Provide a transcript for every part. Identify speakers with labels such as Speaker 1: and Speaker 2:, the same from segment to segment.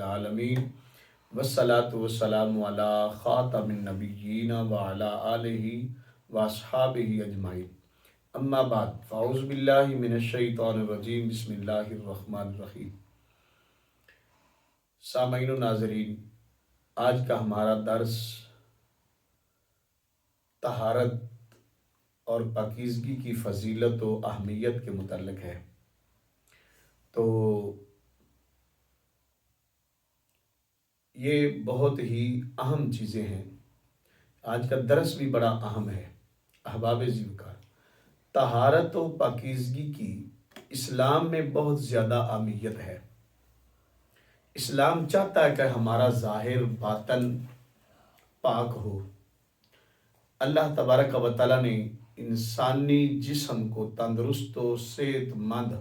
Speaker 1: العالمین والصلاة والسلام علی خاتم النبیین وعلی آلہ واصحابہ اجمعین اما بعد فاعوذ باللہ من الشیطان الرجیم بسم اللہ الرحمن الرحیم۔ سامعین و ناظرین، آج کا ہمارا درس طہارت اور پاکیزگی کی فضیلت و اہمیت کے متعلق ہے۔ تو یہ بہت ہی اہم چیزیں ہیں، آج کا درس بھی بڑا اہم ہے۔ احباب ذوالفقار، طہارت و پاکیزگی کی اسلام میں بہت زیادہ اہمیت ہے۔ اسلام چاہتا ہے کہ ہمارا ظاہر باطن پاک ہو۔ اللہ تبارک و تعالیٰ نے انسانی جسم کو تندرست و صحت مند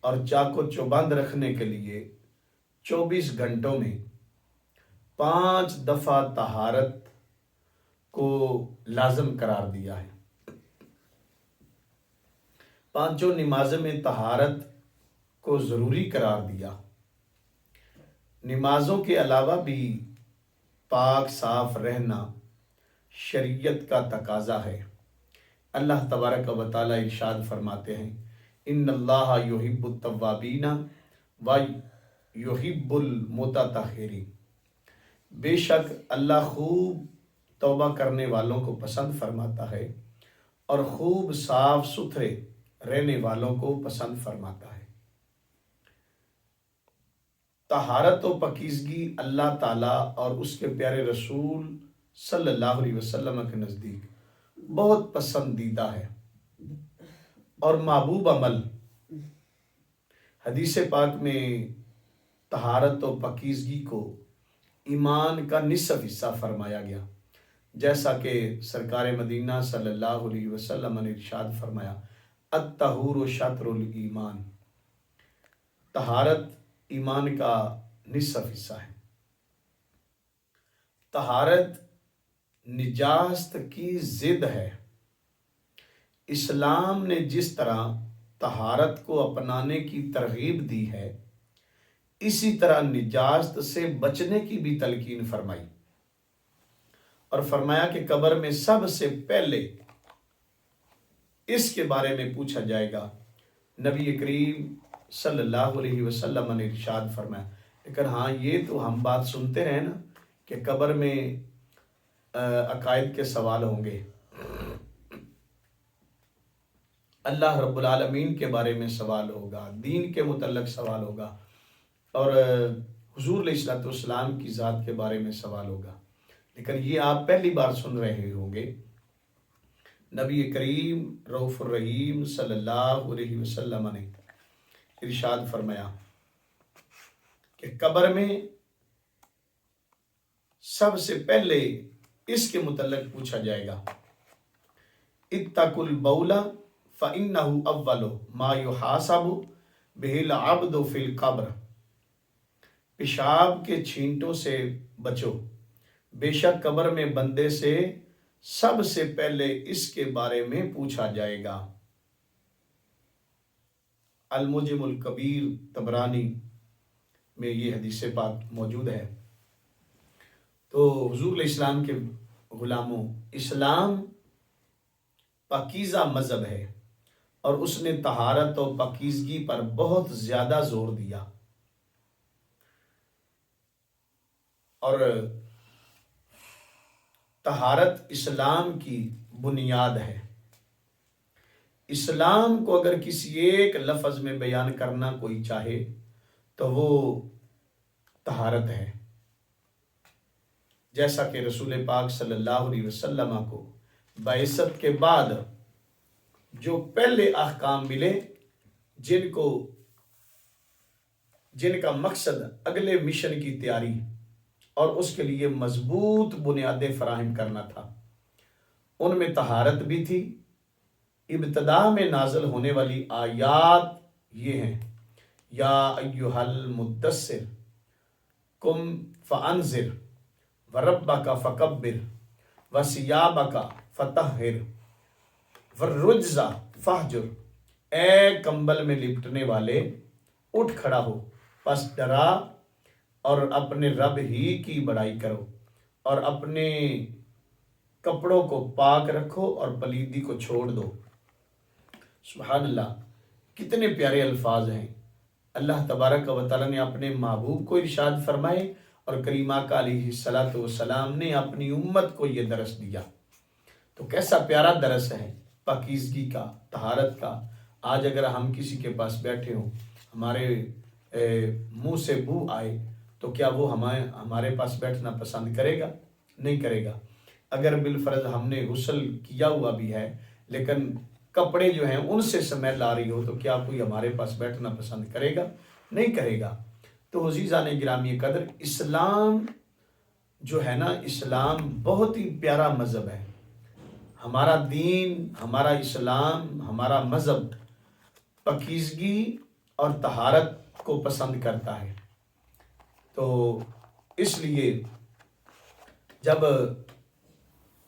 Speaker 1: اور چاق و چوبند رکھنے کے لیے 24 گھنٹوں میں 5 دفعہ طہارت کو لازم قرار دیا ہے۔ 5 نمازوں میں طہارت کو ضروری قرار دیا۔ نمازوں کے علاوہ بھی پاک صاف رہنا شریعت کا تقاضا ہے۔ اللہ تبارک و تعالیٰ ارشاد فرماتے ہیں، ان اللہ یحب التوابین و یحب المتطہرین، بے شک اللہ خوب توبہ کرنے والوں کو پسند فرماتا ہے اور خوب صاف ستھرے رہنے والوں کو پسند فرماتا ہے۔ طہارت و پاکیزگی اللہ تعالیٰ اور اس کے پیارے رسول صلی اللہ علیہ وسلم کے نزدیک بہت پسندیدہ ہے اور محبوب عمل۔ حدیث پاک میں طہارت و پاکیزگی کو ایمان کا نصف حصہ فرمایا گیا، جیسا کہ سرکار مدینہ صلی اللہ علیہ وسلم نے ارشاد فرمایا، الطہور شطر الایمان، طہارت ایمان کا نصف حصہ ہے۔ طہارت نجاست کی ضد ہے۔ اسلام نے جس طرح طہارت کو اپنانے کی ترغیب دی ہے، اسی طرح نجاست سے بچنے کی بھی تلقین فرمائی، اور فرمایا کہ قبر میں سب سے پہلے اس کے بارے میں پوچھا جائے گا۔ نبی کریم صلی اللہ علیہ وسلم نے ارشاد فرمایا، لیکن ہاں یہ تو ہم بات سنتے رہے نا کہ قبر میں عقائد کے سوال ہوں گے، اللہ رب العالمین کے بارے میں سوال ہوگا، دین کے متعلق سوال ہوگا، اور حضور علیہ الصلوۃ والسلام کی ذات کے بارے میں سوال ہوگا۔ لیکن یہ آپ پہلی بار سن رہے ہوں گے، نبی کریم رؤوف الرحیم صلی اللہ علیہ وسلم نے ارشاد فرمایا کہ قبر میں سب سے پہلے اس کے متعلق پوچھا جائے گا، اتقوا البول فإنہ اول ما یحاسب بہ العبد فی القبر، پیشاب کے چھینٹوں سے بچو، بے شک قبر میں بندے سے سب سے پہلے اس کے بارے میں پوچھا جائے گا۔ المعجم الکبیر طبرانی میں یہ حدیث پاک موجود ہے۔ تو حضور علیہ السلام کے غلاموں، اسلام پاکیزہ مذہب ہے اور اس نے طہارت و پاکیزگی پر بہت زیادہ زور دیا، اور طہارت اسلام کی بنیاد ہے۔ اسلام کو اگر کسی ایک لفظ میں بیان کرنا کوئی چاہے تو وہ طہارت ہے، جیسا کہ رسول پاک صلی اللہ علیہ وسلم کو بعثت کے بعد جو پہلے احکام ملے، جن کا مقصد اگلے مشن کی تیاری اور اس کے لیے مضبوط بنیادیں فراہم کرنا تھا، ان میں طہارت بھی تھی۔ ابتدا میں نازل ہونے والی آیات یہ ہیں، یا ایھا المدثر قم فانذر وربک فکبر وثیابک فطہر والرجز فاہجر، اے کمبل میں لپٹنے والے اٹھ کھڑا ہو، پس ڈرا اور اپنے رب ہی کی بڑائی کرو، اور اپنے کپڑوں کو پاک رکھو اور پلیدی کو چھوڑ دو۔ سبحان اللہ، کتنے پیارے الفاظ ہیں۔ اللہ تبارک و تعالیٰ نے اپنے محبوب کو ارشاد فرمائے اور کریم آقا علیہ الصلوۃ والسلام نے اپنی امت کو یہ درس دیا۔ تو کیسا پیارا درس ہے پاکیزگی کا، طہارت کا۔ آج اگر ہم کسی کے پاس بیٹھے ہوں، ہمارے منہ سے بو آئے، تو کیا وہ ہمارے پاس بیٹھنا پسند کرے گا؟ نہیں کرے گا۔ اگر بالفرض ہم نے غسل کیا ہوا بھی ہے لیکن کپڑے جو ہیں ان سے سمیل آ رہی ہو، تو کیا کوئی ہمارے پاس بیٹھنا پسند کرے گا؟ نہیں کرے گا۔ تو عزیزان گرامی قدر، اسلام جو ہے نا، اسلام بہت ہی پیارا مذہب ہے۔ ہمارا دین، ہمارا اسلام، ہمارا مذہب پاکیزگی اور طہارت کو پسند کرتا ہے۔ تو اس لیے جب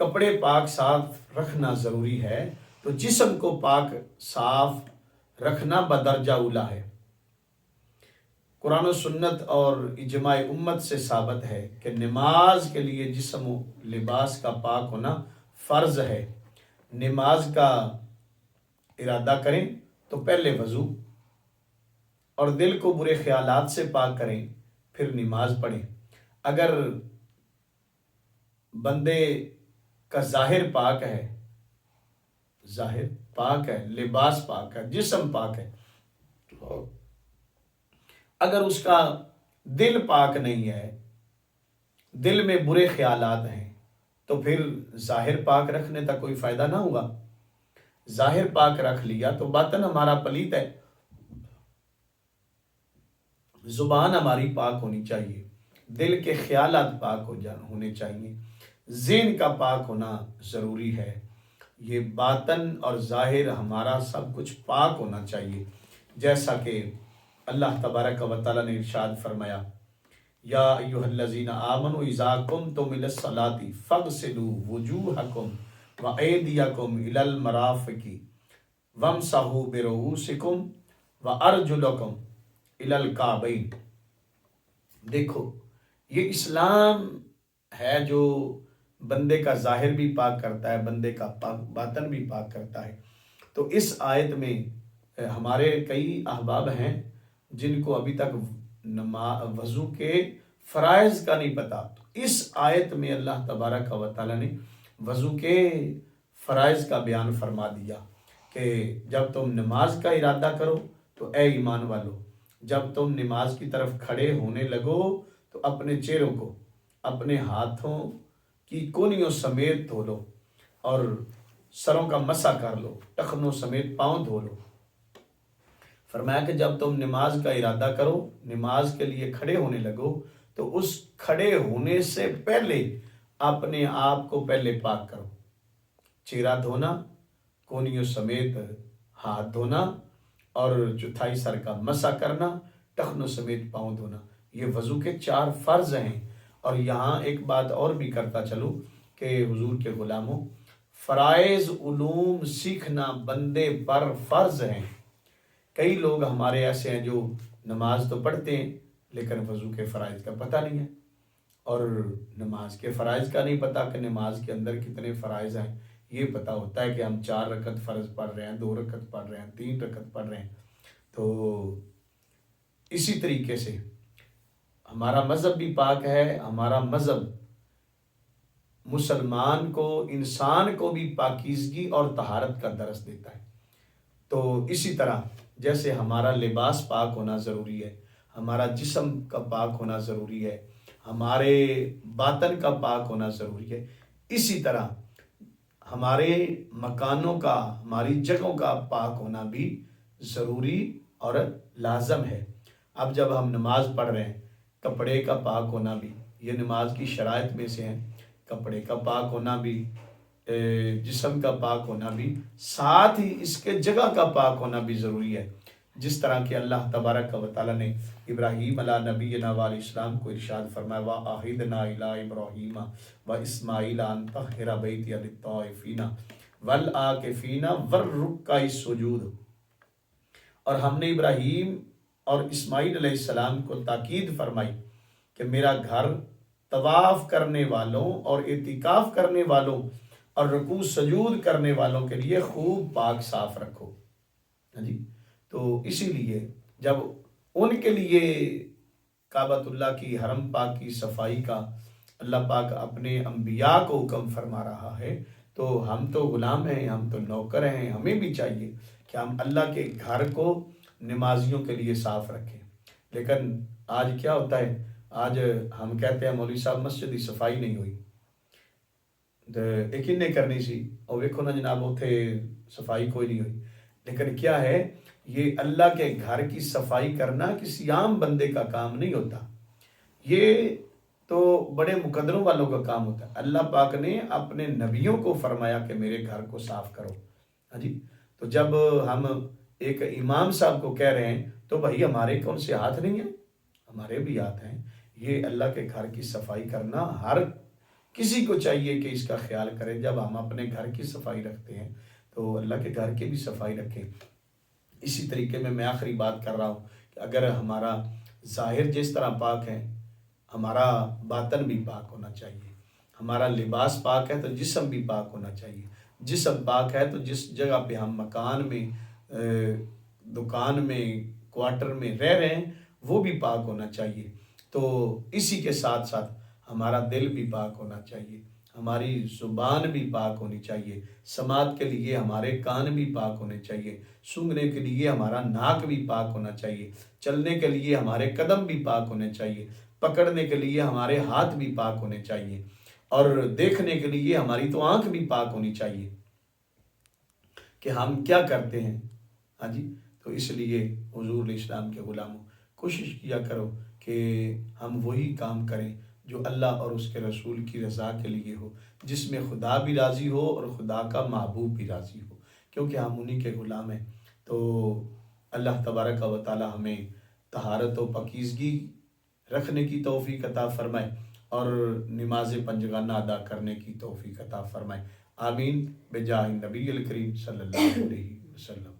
Speaker 1: کپڑے پاک صاف رکھنا ضروری ہے تو جسم کو پاک صاف رکھنا بدرجہ اولا ہے۔ قرآن و سنت اور اجماع امت سے ثابت ہے کہ نماز کے لیے جسم و لباس کا پاک ہونا فرض ہے۔ نماز کا ارادہ کریں تو پہلے وضو اور دل کو برے خیالات سے پاک کریں، پھر نماز پڑھیں۔ اگر بندے کا ظاہر پاک ہے، ظاہر پاک ہے، لباس پاک ہے، جسم پاک ہے، اگر اس کا دل پاک نہیں ہے، دل میں برے خیالات ہیں، تو پھر ظاہر پاک رکھنے تک کوئی فائدہ نہ ہوا۔ ظاہر پاک رکھ لیا تو باطن ہمارا پلیت ہے۔ زبان ہماری پاک ہونی چاہیے، دل کے خیالات پاک ہونے چاہیے، ذہن کا پاک ہونا ضروری ہے۔ یہ باطن اور ظاہر ہمارا سب کچھ پاک ہونا چاہیے، جیسا کہ اللہ تبارک و تعالیٰ نے ارشاد فرمایا، یا ایھا الذین آمنوا اذا قمتم الی الصلاۃ فاغسلوا وجوہکم وایدیکم الی المرافق وامسحوا برؤوسکم وارجلکم الی الکعبین۔ دیکھو، یہ اسلام ہے جو بندے کا ظاہر بھی پاک کرتا ہے، بندے کا باطن بھی پاک کرتا ہے۔ تو اس آیت میں ہمارے کئی احباب ہیں جن کو ابھی تک وضو کے فرائض کا نہیں پتا۔ اس آیت میں اللہ تبارک و تعالیٰ نے وضو کے فرائض کا بیان فرما دیا کہ جب تم نماز کا ارادہ کرو تو اے ایمان والو، جب تم نماز کی طرف کھڑے ہونے لگو تو اپنے چہروں کو اپنے ہاتھوں کی کونیوں سمیت دھو لو اور سروں کا مسح کر لو، ٹخنوں سمیت پاؤں دھو لو۔ فرمایا کہ جب تم نماز کا ارادہ کرو، نماز کے لیے کھڑے ہونے لگو، تو اس کھڑے ہونے سے پہلے اپنے آپ کو پہلے پاک کرو۔ چہرہ دھونا، کونیوں سمیت ہاتھ دھونا اور چوتھائی سر کا مسح کرنا، ٹخنوں سمیت پاؤں دھونا، یہ وضو کے 4 فرض ہیں۔ اور یہاں ایک بات اور بھی کرتا چلوں کہ حضور کے غلاموں، فرائض علوم سیکھنا بندے پر فرض ہیں۔ کئی لوگ ہمارے ایسے ہیں جو نماز تو پڑھتے ہیں لیکن وضو کے فرائض کا پتہ نہیں ہے، اور نماز کے فرائض کا نہیں پتہ کہ نماز کے اندر کتنے فرائض ہیں۔ یہ پتہ ہوتا ہے کہ ہم 4 رکعت فرض پڑھ رہے ہیں، 2 رکعت پڑھ رہے ہیں، 3 رکعت پڑھ رہے ہیں۔ تو اسی طریقے سے ہمارا مذہب بھی پاک ہے۔ ہمارا مذہب مسلمان کو، انسان کو بھی پاکیزگی اور طہارت کا درس دیتا ہے۔ تو اسی طرح جیسے ہمارا لباس پاک ہونا ضروری ہے، ہمارا جسم کا پاک ہونا ضروری ہے، ہمارے باطن کا پاک ہونا ضروری ہے، اسی طرح ہمارے مکانوں کا، ہماری جگہوں کا پاک ہونا بھی ضروری اور لازم ہے۔ اب جب ہم نماز پڑھ رہے ہیں، کپڑے کا پاک ہونا بھی یہ نماز کی شرائط میں سے ہے۔ کپڑے کا پاک ہونا بھی، جسم کا پاک ہونا بھی، ساتھ ہی اس کے جگہ کا پاک ہونا بھی ضروری ہے۔ جس طرح کہ اللہ تبارک و تعالیٰ نے ابراہیم علیہ نبینا علیہ السلام کو ارشاد فرمایا، وَعَهِدْنَا إِلَىٰ إِبْرَاهِيمَ وَإِسْمَاعِيلَ أَن طَهِّرَ بَيْتِيَ لِلطَّائِفِينَ وَالْعَاكِفِينَ وَالرُّكَّعِ السُّجُودِ۔ اور ہم نے ابراہیم اور اسماعیل علیہ السلام کو تاکید فرمائی کہ میرا گھر طواف کرنے والوں اور اعتکاف کرنے والوں اور رکوع سجود کرنے والوں کے لیے خوب پاک صاف رکھو. ہاں جی. تو اسی لیے جب ان کے لیے کعبۃ اللہ کی حرم پاک کی صفائی کا اللہ پاک اپنے انبیاء کو حکم فرما رہا ہے تو ہم تو غلام ہیں، ہم تو نوکر ہیں، ہمیں بھی چاہیے کہ ہم اللہ کے گھر کو نمازیوں کے لیے صاف رکھیں. لیکن آج کیا ہوتا ہے، آج ہم کہتے ہیں مولوی صاحب مسجد کی صفائی نہیں ہوئی یقین نہیں کرنی سی اور ویکھو نا جناب اتنے صفائی کوئی نہیں ہوئی. لیکن کیا ہے، یہ اللہ کے گھر کی صفائی کرنا کسی عام بندے کا کام نہیں ہوتا، یہ تو بڑے مقدروں والوں کا کام ہوتا ہے. اللہ پاک نے اپنے نبیوں کو فرمایا کہ میرے گھر کو صاف کرو. ہاں جی. تو جب ہم ایک امام صاحب کو کہہ رہے ہیں تو بھائی ہمارے کون سے ہاتھ نہیں ہیں؟ ہمارے بھی ہاتھ ہیں. یہ اللہ کے گھر کی صفائی کرنا ہر کسی کو چاہیے کہ اس کا خیال کرے. جب ہم اپنے گھر کی صفائی رکھتے ہیں تو اللہ کے گھر کی بھی صفائی رکھیں. اسی طریقے میں آخری بات کر رہا ہوں کہ اگر ہمارا ظاہر جس طرح پاک ہے ہمارا باطن بھی پاک ہونا چاہیے. ہمارا لباس پاک ہے تو جسم بھی پاک ہونا چاہیے. جسم پاک ہے تو جس جگہ پہ ہم مکان میں، دکان میں، کوارٹر میں رہ رہے ہیں وہ بھی پاک ہونا چاہیے. تو اسی کے ساتھ ساتھ ہمارا دل بھی پاک ہونا چاہیے، ہماری زبان بھی پاک ہونی چاہیے، سماعت کے لیے ہمارے کان بھی پاک ہونے چاہیے، سونگھنے کے لیے ہمارا ناک بھی پاک ہونا چاہیے، چلنے کے لیے ہمارے قدم بھی پاک ہونے چاہیے، پکڑنے کے لیے ہمارے ہاتھ بھی پاک ہونے چاہیے، اور دیکھنے کے لیے ہماری تو آنکھ بھی پاک ہونی چاہیے کہ ہم کیا کرتے ہیں. ہاں جی. تو اس لیے حضور اسلام کے غلاموں کوشش کیا کرو کہ ہم وہی کام کریں جو اللہ اور اس کے رسول کی رضا کے لیے ہو، جس میں خدا بھی راضی ہو اور خدا کا محبوب بھی راضی ہو، کیونکہ ہم انہی کے غلام ہیں. تو اللہ تبارک و تعالی ہمیں طہارت و پاکیزگی رکھنے کی توفیق عطا فرمائے اور نماز پنجگانہ ادا کرنے کی توفیق عطا فرمائے. آمین بجاہ نبی الکریم صلی اللہ علیہ وسلم.